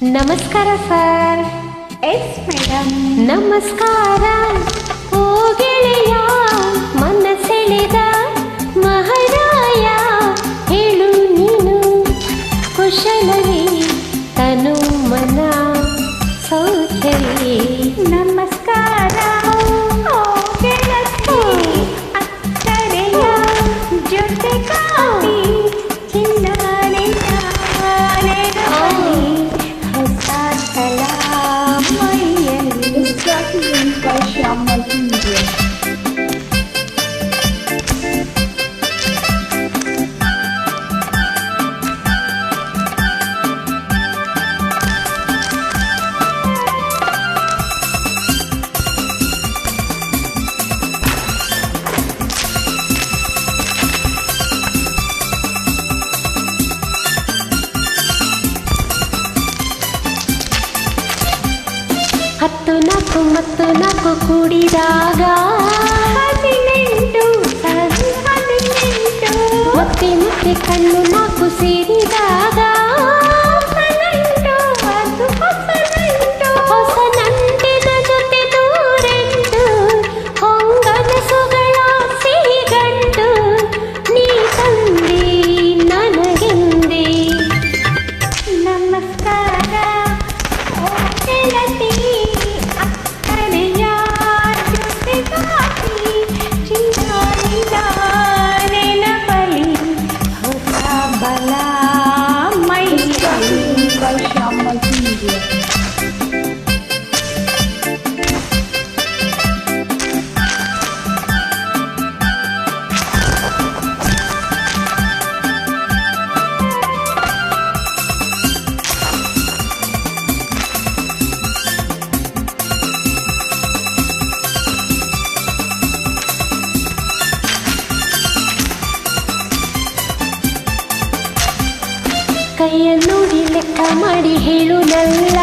ನಮಸ್ಕಾರ sir. Yes madam. ನಮಸ್ಕಾರ. ಓ ಗೆಳೆಯ ಮನಸೆಳೆದ ಮಹಾರಾಯ ಹೇಳು ನೀನು ಕುಶಲವೇ ತನು ಮನ ಸೌಖ್ಯವೇ. ನಮಸ್ಕಾರ. ಓ ಗೆಳತಿ ಅಕ್ಕರೆಯ ಜೊತೆಗಾತಿ ಚಿನ್ನಾನೆ ನೆನಪಲ್ಲಿ ಹೊಸ ಕಲ ಮೈಯಲ್ಲಿ. ಹತ್ತು ನಾಲ್ಕು ಮತ್ತು ನಾಲ್ಕು ಕೂಡಿದಾಗ 18 18 ಮತ್ತೆ ಮತ್ತೆ ಕಣ್ಣು ನಾಲ್ಕು ಸೇರಿದಾಗ 18 ಅದು ಹೊಸ ನಂಟು. ಹೊಸ ನಂಟಿನ ಜೊತೆ ನೂರೆಂಟು ಹೊಂಗನಸುಗಳ ಸಿಹಿಗಂಟು ನೀ ತಂದೆ ನನಗೆಂದೆ. ನಮಸ್ಕಾರ. ಓ ಗೆಳತಿ ಅಕ್ಕರೆಯ ಜೊತೆಗಾತಿ ಚಿನ್ನಾನಿನ ನೆನಪಲ್ಲಿ ಹೊಸ ಬಲ ಮೈಯಲ್ಲಿ. ಕೈಯ ನೋಡಿ ಲೆಕ್ಕ ಮಾಡಿ ಹೇಳು ನಲ್ಲ